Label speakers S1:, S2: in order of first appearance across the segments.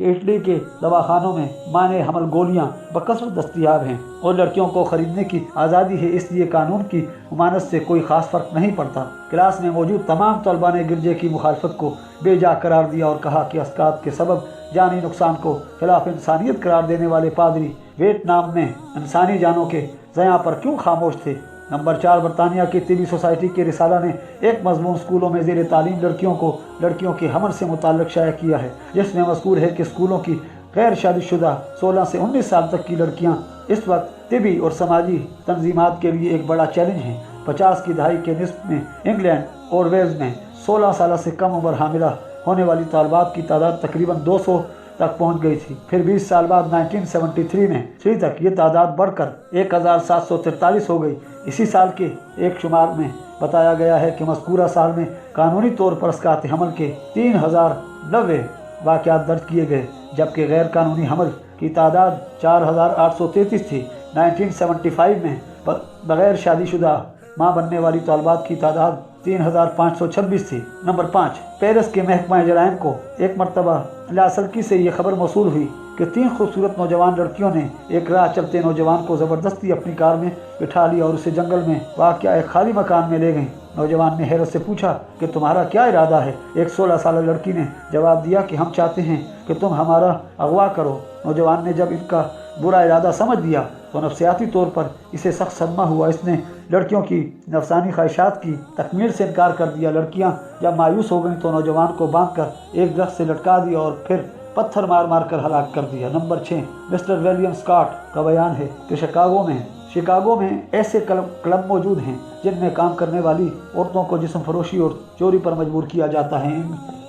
S1: کہ اٹلی کے دواخانوں میں مانع حمل گولیاں بکثرت دستیاب ہیں اور لڑکیوں کو خریدنے کی آزادی ہے، اس لیے قانون کی ممانعت سے کوئی خاص فرق نہیں پڑتا۔ کلاس میں موجود تمام طلباء نے گرجے کی مخالفت کو بے جا قرار دیا اور کہا کہ اسقاط کے سبب جانی نقصان کو خلاف انسانیت قرار دینے والے پادری ویتنام میں انسانی جانوں کے ضیاع پر کیوں خاموش تھے۔ نمبر 4، برطانیہ کی طبی سوسائٹی کے رسالہ نے ایک مضمون اسکولوں میں زیر تعلیم لڑکیوں کے حمل سے متعلق شائع کیا ہے، جس میں مذکور ہے کہ اسکولوں کی غیر شادی شدہ 16 سے 19 سال تک کی لڑکیاں اس وقت طبی اور سماجی تنظیمات کے لیے ایک بڑا چیلنج ہیں۔ 50 کی دہائی کے نصف میں انگلینڈ اور ویلز میں 16 سالہ سے کم عمر حاملہ ہونے والی طالبات کی تعداد تقریباً 200 تک پہنچ گئی تھی۔ پھر 20 سال بعد 1973 میں 3 تک یہ تعداد بڑھ کر 1743 ہو گئی۔ اسی سال کے ایک شمار میں بتایا گیا ہے کہ مذکورہ سال میں قانونی طور پر اسقاط حمل کے 3090 واقعات درج کیے گئے، جبکہ غیر قانونی حمل کی تعداد 4833 تھی۔ 1975 میں بغیر شادی شدہ ماں بننے والی طالبات کی تعداد 3526 تھی۔ نمبر 5، پیرس کے محکمہ جرائم کو ایک مرتبہ لاسلکی سے یہ خبر موصول ہوئی کہ 3 خوبصورت نوجوان لڑکیوں نے ایک راہ چلتے نوجوان کو زبردستی اپنی کار میں بٹھا لیا اور اسے جنگل میں واقع ایک خالی مکان میں لے گئیں۔ نوجوان نے حیرت سے پوچھا کہ تمہارا کیا ارادہ ہے؟ ایک 16 سالہ لڑکی نے جواب دیا کہ ہم چاہتے ہیں کہ تم ہمارا اغوا کرو۔ نوجوان نے جب ان کا برا ارادہ سمجھ لیا تو نفسیاتی طور پر اسے سخت صدمہ ہوا۔ اس نے لڑکیوں کی نفسانی خواہشات کی تکمیل سے انکار کر دیا۔ لڑکیاں جب مایوس ہو گئیں تو نوجوان کو باندھ کر ایک درخت سے لٹکا دیا اور پھر پتھر مار مار کر ہلاک کر دیا۔ نمبر 6، مسٹر ولیم اسکاٹ کا بیان ہے کہ شکاگو میں ایسے کلب موجود ہیں جن میں کام کرنے والی عورتوں کو جسم فروشی اور چوری پر مجبور کیا جاتا ہے۔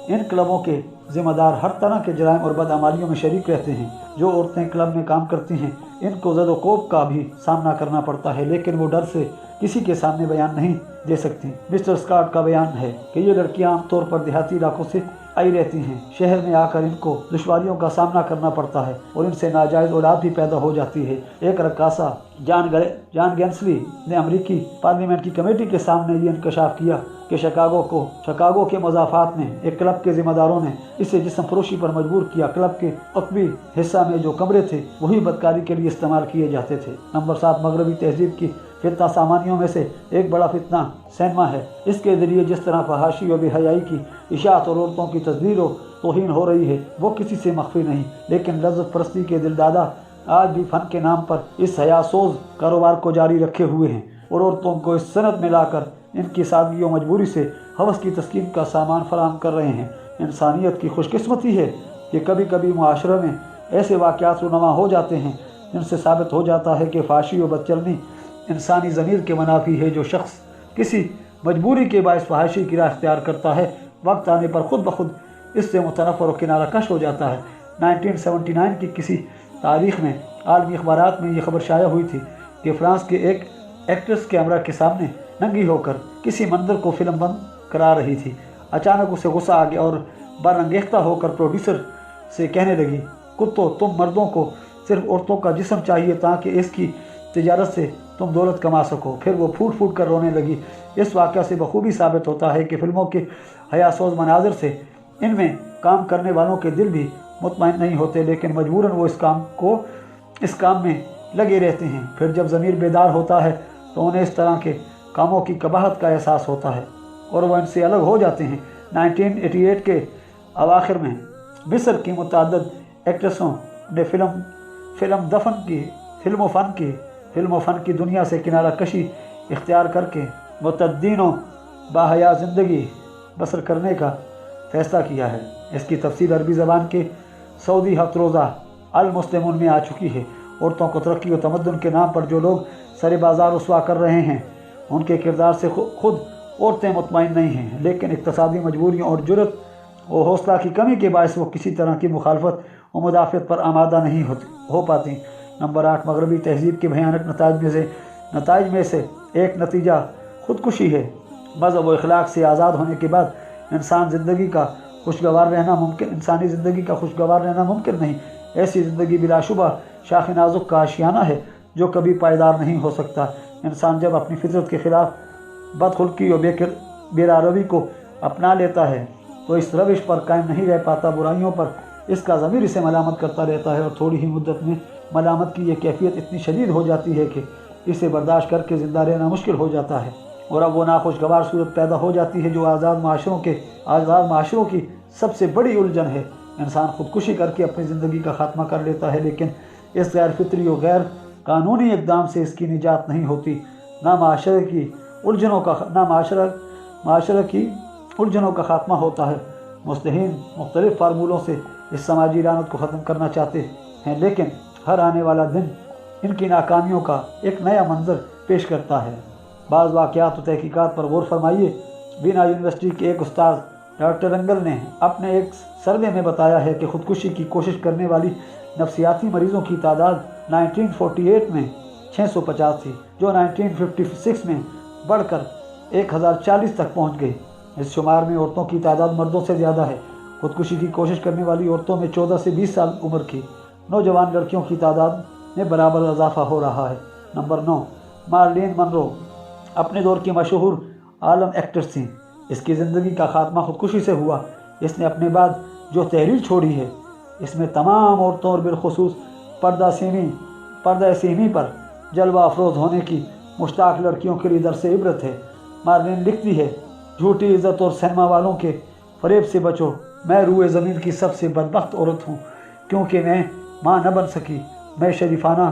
S1: ان کلبوں کے ذمہ دار ہر طرح کے جرائم اور بدعمالیوں میں شریک رہتے ہیں۔ جو عورتیں کلب میں کام کرتی ہیں ان کو زد و کوب کا بھی سامنا کرنا پڑتا ہے، لیکن وہ ڈر سے کسی کے سامنے بیان نہیں دے سکتی۔ مسٹر اسکاٹ کا بیان ہے کہ یہ لڑکیاں عام طور پر دیہاتی علاقوں سے آئی رہتی ہیں۔ شہر میں آ کر ان کو دشواریوں کا سامنا کرنا پڑتا ہے اور ان سے ناجائز اولاد بھی پیدا ہو جاتی ہے۔ ایک رقاصہ جان گینسلی نے امریکی پارلیمنٹ کی کمیٹی کے سامنے یہ انکشاف کیا کہ شکاگو کے مضافات میں ایک کلب کے ذمہ داروں نے اسے جسم فروشی پر مجبور کیا۔ کلب کے عقبی حصہ میں جو کمرے تھے وہی بدکاری کے لیے استعمال کیے جاتے تھے۔ نمبر 7، مغربی تہذیب کی فتنہ سامانیوں میں سے ایک بڑا فتنہ سینما ہے۔ اس کے ذریعے جس طرح فحاشی و بے حیائی کی اشاعت اور عورتوں کی تذلیل و توہین ہو رہی ہے وہ کسی سے مخفی نہیں، لیکن لذت پرستی کے دلدادہ آج بھی فن کے نام پر اس حیاسوز کاروبار کو جاری رکھے ہوئے ہیں اور عورتوں کو اس صنعت میں لا کر ان کی سادگی و مجبوری سے ہوس کی تسکین کا سامان فراہم کر رہے ہیں۔ انسانیت کی خوش قسمتی ہے کہ کبھی کبھی معاشرے میں ایسے واقعات رونما ہو جاتے ہیں جن سے ثابت ہو جاتا ہے کہ فحاشی و بدچلنی انسانی ضمیر کے منافی ہے۔ جو شخص کسی مجبوری کے باعث فحاشی کی راہ اختیار کرتا ہے وقت آنے پر خود بخود اس سے متنفر و کنارہ کش ہو جاتا ہے۔ 1979 کی کسی تاریخ میں عالمی اخبارات میں یہ خبر شائع ہوئی تھی کہ فرانس کے ایک ایکٹریس کیمرہ کے سامنے ننگی ہو کر کسی منظر کو فلم بند کرا رہی تھی۔ اچانک اسے غصہ آ گیا اور برانگیختہ ہو کر پروڈیوسر سے کہنے لگی، کتو تم مردوں کو صرف عورتوں کا جسم چاہیے تاکہ اس کی تجارت سے تم دولت کما سکو۔ پھر وہ پھوٹ پھوٹ کر رونے لگی۔ اس واقعہ سے بخوبی ثابت ہوتا ہے کہ فلموں کے حیاسوز مناظر سے ان میں کام کرنے والوں کے دل بھی مطمئن نہیں ہوتے، لیکن مجبوراً وہ اس کام میں لگے رہتے ہیں۔ پھر جب ضمیر بیدار ہوتا ہے تو انہیں اس طرح کے کاموں کی قباحت کا احساس ہوتا ہے اور وہ ان سے الگ ہو جاتے ہیں۔ 1988 کے اواخر میں مصر کی متعدد ایکٹریسوں نے فلم و فن کی دنیا سے کنارہ کشی اختیار کر کے متدین و باحیا زندگی بسر کرنے کا فیصلہ کیا ہے۔ اس کی تفصیل عربی زبان کے سعودی ہفت روزہ المسلمون میں آ چکی ہے۔ عورتوں کو ترقی و تمدن کے نام پر جو لوگ سر بازار رسوا کر رہے ہیں ان کے کردار سے خود عورتیں مطمئن نہیں ہیں، لیکن اقتصادی مجبوریوں اور جرأت و حوصلہ کی کمی کے باعث وہ کسی طرح کی مخالفت و مدافعت پر آمادہ نہیں ہو پاتی۔ نمبر 8، مغربی تہذیب کے بھیانک نتائج میں سے ایک نتیجہ خودکشی ہے۔ مذہب و اخلاق سے آزاد ہونے کے بعد انسانی زندگی کا خوشگوار رہنا ممکن نہیں۔ ایسی زندگی بلا شبہ شاخ نازک کا آشیانہ ہے جو کبھی پائیدار نہیں ہو سکتا۔ انسان جب اپنی فطرت کے خلاف بدخلقی و بے روی کو اپنا لیتا ہے تو اس روش پر قائم نہیں رہ پاتا، برائیوں پر اس کا ضمیر اسے ملامت کرتا رہتا ہے اور تھوڑی ہی مدت میں ملامت کی یہ کیفیت اتنی شدید ہو جاتی ہے کہ اسے برداشت کر کے زندہ رہنا مشکل ہو جاتا ہے، اور اب وہ ناخوشگوار صورت پیدا ہو جاتی ہے جو آزاد معاشروں کی سب سے بڑی الجھن ہے۔ انسان خودکشی کر کے اپنی زندگی کا خاتمہ کر لیتا ہے، لیکن اس غیر فطری اور غیر قانونی اقدام سے اس کی نجات نہیں ہوتی۔ نہ معاشرے کی الجھنوں کا خاتمہ ہوتا ہے۔ مصلحین مختلف فارمولوں سے اس سماجی لعنت کو ختم کرنا چاہتے ہیں، لیکن ہر آنے والا دن ان کی ناکامیوں کا ایک نیا منظر پیش کرتا ہے۔ بعض واقعات و تحقیقات پر غور فرمائیے۔ وینا یونیورسٹی کے ایک استاد ڈاکٹر انگل نے اپنے ایک سروے میں بتایا ہے کہ خودکشی کی کوشش کرنے والی نفسیاتی مریضوں کی تعداد 1948 میں 650 تھی، جو 1956 میں بڑھ کر 1040 تک پہنچ گئی۔ اس شمار میں عورتوں کی تعداد مردوں سے زیادہ ہے۔ خودکشی کی کوشش کرنے والی عورتوں میں 14 سے 20 سال عمر کی نوجوان لڑکیوں کی تعداد میں برابر اضافہ ہو رہا ہے۔ نمبر 9، مارلین منرو اپنے دور کی مشہور عالم ایکٹر تھیں۔ اس کی زندگی کا خاتمہ خودکشی سے ہوا۔ اس نے اپنے بعد جو تحریر چھوڑی ہے اس میں تمام عورتوں اور بالخصوص پردہ سیمی پر جلوہ افروز ہونے کی مشتاق لڑکیوں کے لیے درس عبرت ہے۔ مارلین لکھتی ہے، جھوٹی عزت اور سینما والوں کے فریب سے بچو۔ میں روئے زمین کی سب سے بدبخت عورت ہوں کیونکہ میں ماں نہ بن سکی۔ میں شریفانہ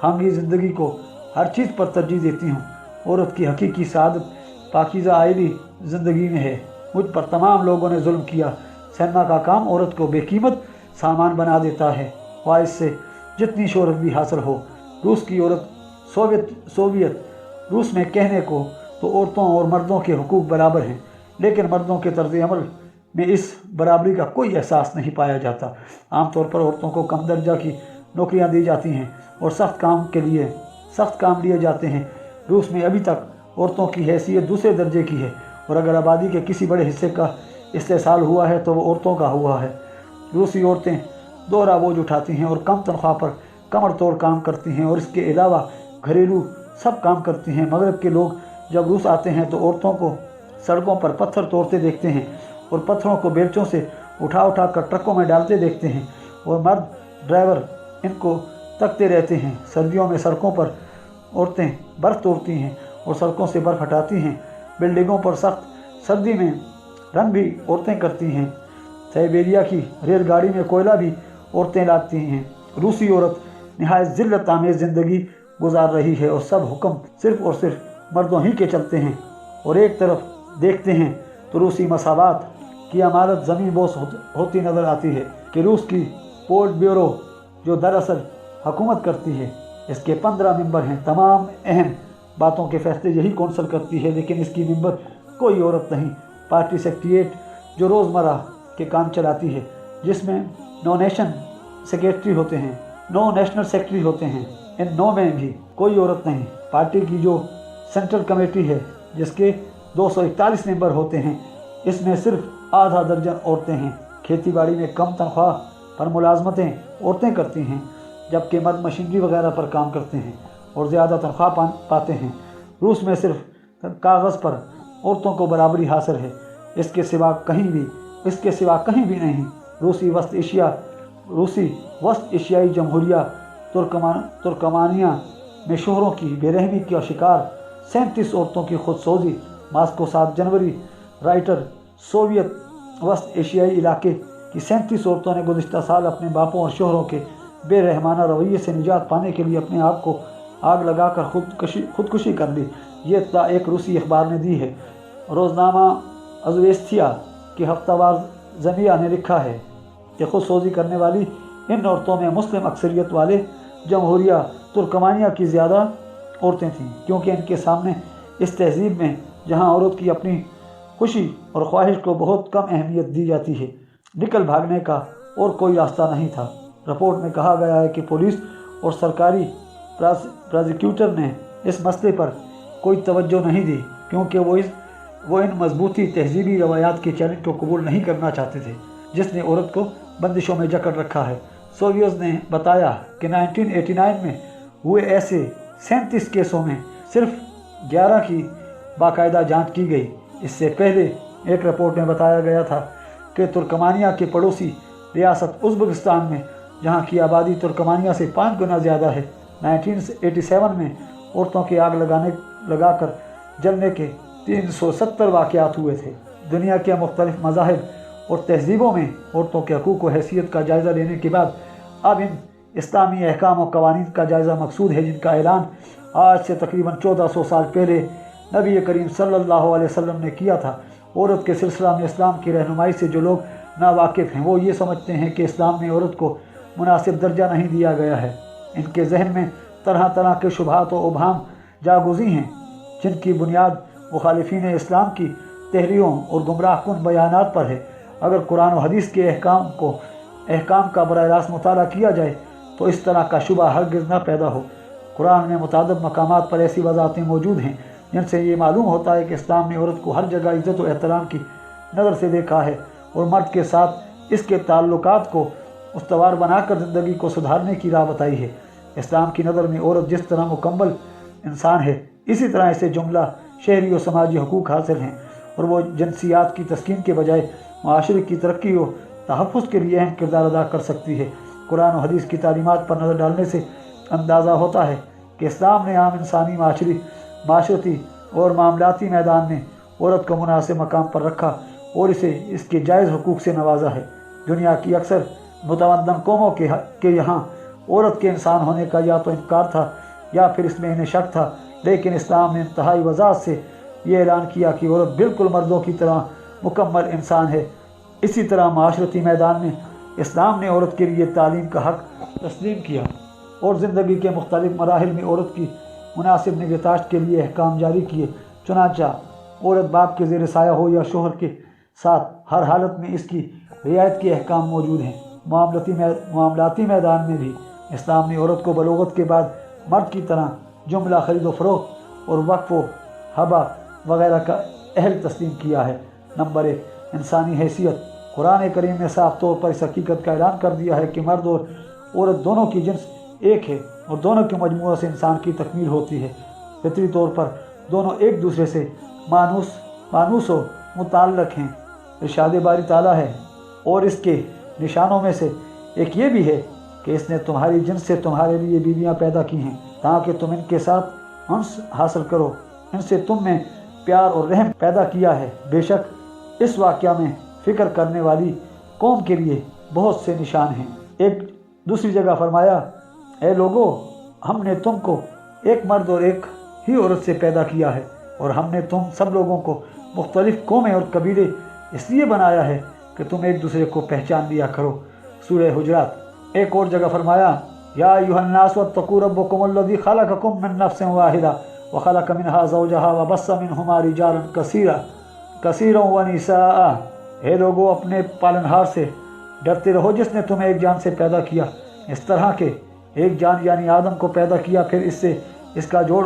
S1: خانگی زندگی کو ہر چیز پر ترجیح دیتی ہوں۔ عورت کی حقیقی سعادت پاکیزہ عائلی زندگی میں ہے۔ مجھ پر تمام لوگوں نے ظلم کیا۔ سینما کا کام عورت کو بے قیمت سامان بنا دیتا ہے، خواہ اس سے جتنی شہرت بھی حاصل ہو۔ روس کی عورت سوویت روس میں کہنے کو تو عورتوں اور مردوں کے حقوق برابر ہیں، لیکن مردوں کے طرز عمل میں اس برابری کا کوئی احساس نہیں پایا جاتا۔ عام طور پر عورتوں کو کم درجہ کی نوکریاں دی جاتی ہیں اور سخت کام لیے جاتے ہیں۔ روس میں ابھی تک عورتوں کی حیثیت دوسرے درجے کی ہے، اور اگر آبادی کے کسی بڑے حصے کا استحصال ہوا ہے تو وہ عورتوں کا ہوا ہے۔ روسی عورتیں دوہرا بوجھ اٹھاتی ہیں اور کم تنخواہ پر کمر توڑ کام کرتی ہیں، اور اس کے علاوہ گھریلو سب کام کرتی ہیں۔ مغرب کے لوگ جب روس آتے ہیں تو عورتوں کو سڑکوں پر پتھر توڑتے دیکھتے ہیں اور پتھروں کو بیلچوں سے اٹھا کر ٹرکوں میں ڈالتے دیکھتے ہیں، اور مرد ڈرائیور ان کو تکتے رہتے ہیں۔ سردیوں میں سڑکوں پر عورتیں برف توڑتی ہیں اور سڑکوں سے برف ہٹاتی ہیں۔ بلڈنگوں پر سخت سردی میں رنگ بھی عورتیں کرتی ہیں۔ سائبیریا کی ریل گاڑی میں کوئلہ بھی عورتیں لاتی ہیں۔ روسی عورت نہایت ذلت آمیز زندگی گزار رہی ہے اور سب حکم صرف اور صرف مردوں ہی کے چلتے ہیں۔ اور ایک طرف دیکھتے ہیں تو روسی مساوات کی عمارت زمین بوس ہوتی نظر آتی ہے کہ روس کی پولٹ بیورو جو دراصل حکومت کرتی ہے، اس کے 15 ممبر ہیں۔ تمام اہم باتوں کے فیصلے یہی کونسل کرتی ہے، لیکن اس کی ممبر کوئی عورت نہیں۔ پارٹی سیکریٹریٹ جو روزمرہ کے کام چلاتی ہے، جس میں 9 نیشنل سیکریٹری ہوتے ہیں، ان 9 میں بھی کوئی عورت نہیں۔ پارٹی کی جو سینٹرل کمیٹی ہے جس کے 241 ممبر ہوتے ہیں، اس میں صرف آدھا درجن عورتیں ہیں۔ کھیتی باڑی میں کم تنخواہ پر ملازمتیں عورتیں کرتی ہیں، جبکہ مرد مشینری وغیرہ پر کام کرتے ہیں اور زیادہ تنخواہ پاتے ہیں۔ روس میں صرف کاغذ پر عورتوں کو برابری حاصل ہے، اس کے سوا کہیں بھی نہیں۔ روسی وسط ایشیائی جمہوریہ ترکمانیہ میں شوہروں کی بے رحمی کا شکار 37 عورتوں کی خود سوزی۔ ماسکو 7 جنوری۔ رائٹر سوویت وسط ایشیائی علاقے کی 37 عورتوں نے گزشتہ سال اپنے باپوں اور شوہروں کے بے رحمانہ رویے سے نجات پانے کے لیے اپنے آپ کو آگ لگا کر خودکشی کر لی۔ یہ اطلاع ایک روسی اخبار نے دی ہے۔ روزنامہ ازویستیا کے ہفتہ وار زمیا نے لکھا ہے کہ خود سوزی کرنے والی ان عورتوں میں مسلم اکثریت والے جمہوریہ ترکمانیہ کی زیادہ عورتیں تھیں، کیونکہ ان کے سامنے اس تہذیب میں جہاں عورت کی اپنی خوشی اور خواہش کو بہت کم اہمیت دی جاتی ہے، نکل بھاگنے کا اور کوئی راستہ نہیں تھا۔ رپورٹ میں کہا گیا ہے کہ پولیس اور سرکاری پرازیکیوٹر نے اس مسئلے پر کوئی توجہ نہیں دی، کیونکہ وہ ان مضبوطی تہذیبی روایات کے چیلنج کو قبول نہیں کرنا چاہتے تھے جس نے عورت کو بندشوں میں جکڑ رکھا ہے۔ سوویتز نے بتایا کہ 1989 میں ہوئے ایسے 37 کیسوں میں صرف 11 کی باقاعدہ جانچ کی گئی۔ اس سے پہلے ایک رپورٹ میں بتایا گیا تھا کہ ترکمانیہ کے پڑوسی ریاست ازبکستان میں، جہاں کی آبادی ترکمانیہ سے 5 گنا زیادہ ہے، 1987 میں عورتوں کی آگ لگا کر جلنے کے 370 واقعات ہوئے تھے۔ دنیا کے مختلف مذاہب اور تہذیبوں میں عورتوں کے حقوق و حیثیت کا جائزہ لینے کے بعد اب ان اسلامی احکام و قوانین کا جائزہ مقصود ہے، جن کا اعلان آج سے تقریباً 1400 سال پہلے نبی کریم صلی اللہ علیہ وسلم نے کیا تھا۔ عورت کے سلسلہ میں اسلام کی رہنمائی سے جو لوگ ناواقف ہیں، وہ یہ سمجھتے ہیں کہ اسلام میں عورت کو مناسب درجہ نہیں دیا گیا ہے۔ ان کے ذہن میں طرح طرح کے شبہات و ابہام جاگزی ہیں، جن کی بنیاد مخالفین اسلام کی تحریروں اور گمراہ کن بیانات پر ہے۔ اگر قرآن و حدیث کے احکام کا براہ راست مطالعہ کیا جائے تو اس طرح کا شبہ ہرگز نہ پیدا ہو۔ قرآن میں متعدد مقامات پر ایسی وضاحتیں موجود ہیں جن سے یہ معلوم ہوتا ہے کہ اسلام نے عورت کو ہر جگہ عزت و احترام کی نظر سے دیکھا ہے اور مرد کے ساتھ اس کے تعلقات کو استوار بنا کر زندگی کو سدھارنے کی راہ بتائی ہے۔ اسلام کی نظر میں عورت جس طرح مکمل انسان ہے، اسی طرح اسے جملہ شہری و سماجی حقوق حاصل ہیں، اور وہ جنسیات کی تسکین کے بجائے معاشرے کی ترقی و تحفظ کے لیے اہم کردار ادا کر سکتی ہے۔ قرآن و حدیث کی تعلیمات پر نظر ڈالنے سے اندازہ ہوتا ہے کہ اسلام نے عام انسانی معاشرتی اور معاملاتی میدان میں عورت کو مناسب مقام پر رکھا اور اسے اس کے جائز حقوق سے نوازا ہے۔ دنیا کی اکثر متمدن قوموں کے یہاں عورت کے انسان ہونے کا یا تو انکار تھا یا پھر اس میں انہیں شک تھا، لیکن اسلام نے انتہائی وضاحت سے یہ اعلان کیا کہ عورت بالکل مردوں کی طرح مکمل انسان ہے۔ اسی طرح معاشرتی میدان میں اسلام نے عورت کے لیے تعلیم کا حق تسلیم کیا اور زندگی کے مختلف مراحل میں عورت کی مناسب نگہداشت کے لیے احکام جاری کیے۔ چنانچہ عورت باپ کے زیر سایہ ہو یا شوہر کے ساتھ، ہر حالت میں اس کی رعایت کے احکام موجود ہیں۔ معاملاتی میدان میں بھی اسلام نے عورت کو بلوغت کے بعد مرد کی طرح جملہ خرید و فروخت اور وقف و ہبہ وغیرہ کا اہل تسلیم کیا ہے۔ نمبر 1، انسانی حیثیت۔ قرآن کریم نے صاف طور پر اس حقیقت کا اعلان کر دیا ہے کہ مرد اور عورت دونوں کی جنس ایک ہے اور دونوں کے مجموعہ سے انسان کی تکمیل ہوتی ہے۔ فطری طور پر دونوں ایک دوسرے سے مانوس و متعلق ہیں۔ ارشاد باری تعالیٰ ہے، اور اس کے نشانوں میں سے ایک یہ بھی ہے کہ اس نے تمہاری جنس سے تمہارے لیے بیویاں پیدا کی ہیں تاکہ تم ان کے ساتھ انس حاصل کرو، ان سے تم میں پیار اور رحم پیدا کیا ہے۔ بے شک اس واقعہ میں فکر کرنے والی قوم کے لیے بہت سے نشان ہیں۔ ایک دوسری جگہ فرمایا، اے لوگو، ہم نے تم کو ایک مرد اور ایک ہی عورت سے پیدا کیا ہے، اور ہم نے تم سب لوگوں کو مختلف قومیں اور قبیلے اس لیے بنایا ہے کہ تم ایک دوسرے کو پہچان لیا کرو۔ سورہ حجرات۔ ایک اور جگہ فرمایا، یا ایھا الناس اتقوا ربکم الذی خلقکم من نفس واحدہ وخلق منها زوجها وبث منہما رجالا کثیرا ونساء۔ اے لوگو، اپنے پالنہار سے ڈرتے رہو جس نے تمہیں ایک جان سے پیدا کیا، اس طرح کے ایک جان یعنی آدم کو پیدا کیا، پھر اس سے اس کا جوڑ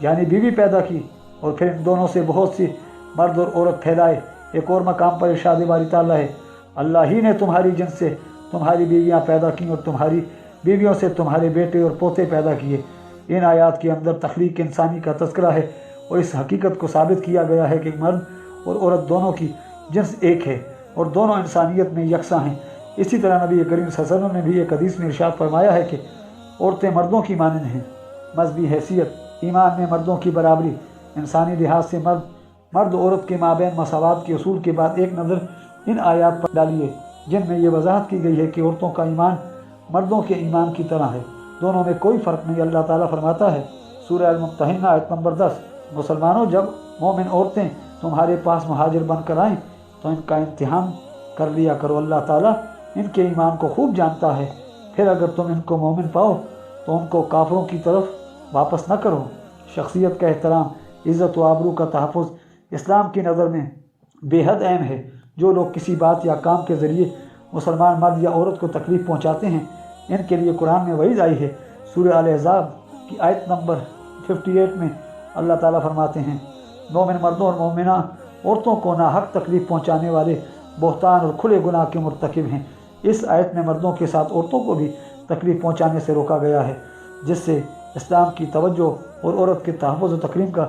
S1: یعنی بیوی پیدا کی، اور پھر ان دونوں سے بہت سی مرد اور عورت پھیلائے۔ ایک اور مقام پر ارشاد باری تعالیٰ ہے، اللہ ہی نے تمہاری جنس سے تمہاری بیویاں پیدا کیں اور تمہاری بیویوں سے تمہارے بیٹے اور پوتے پیدا کیے۔ ان آیات کے اندر تخلیق انسانی کا تذکرہ ہے اور اس حقیقت کو ثابت کیا گیا ہے کہ مرد اور عورت دونوں کی جنس ایک ہے اور دونوں انسانیت میں یکساں ہیں۔ اسی طرح نبی کریم صلی اللہ علیہ وسلم نے بھی ایک حدیث میں ارشاد فرمایا ہے کہ عورتیں مردوں کی مانند ہیں۔ مذہبی حیثیت۔ ایمان میں مردوں کی برابری۔ انسانی لحاظ سے مرد عورت کے مابین مساوات کے اصول کے بعد ایک نظر ان آیات پر ڈالیے جن میں یہ وضاحت کی گئی ہے کہ عورتوں کا ایمان مردوں کے ایمان کی طرح ہے، دونوں میں کوئی فرق نہیں۔ اللہ تعالیٰ فرماتا ہے، سورہ الممتحنہ آیت نمبر 10، مسلمانوں، جب مومن عورتیں تمہارے پاس مہاجر بن کر آئیں تو ان کا امتحان کر لیا کرو، اللہ تعالیٰ ان کے ایمان کو خوب جانتا ہے۔ پھر اگر تم ان کو مومن پاؤ تو ان کو کافروں کی طرف واپس نہ کرو۔ شخصیت کا احترام، عزت و آبرو کا تحفظ اسلام کی نظر میں بے حد اہم ہے۔ جو لوگ کسی بات یا کام کے ذریعے مسلمان مرد یا عورت کو تکلیف پہنچاتے ہیں، ان کے لیے قرآن میں وعید آئی ہے۔ سورہ الاحزاب کی آیت نمبر 58 میں اللہ تعالیٰ فرماتے ہیں، مومن مردوں اور مومنہ عورتوں کو ناحق تکلیف پہنچانے والے بہتان اور کھلے گناہ کے مرتکب ہیں۔ اس آیت میں مردوں کے ساتھ عورتوں کو بھی تکلیف پہنچانے سے روکا گیا ہے، جس سے اسلام کی توجہ اور عورت کے تحفظ و تکریم کا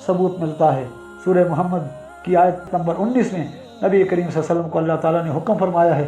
S1: ثبوت ملتا ہے۔ سورہ محمد کی آیت نمبر 19 میں نبی کریم صلی اللہ علیہ وسلم کو اللہ تعالیٰ نے حکم فرمایا ہے،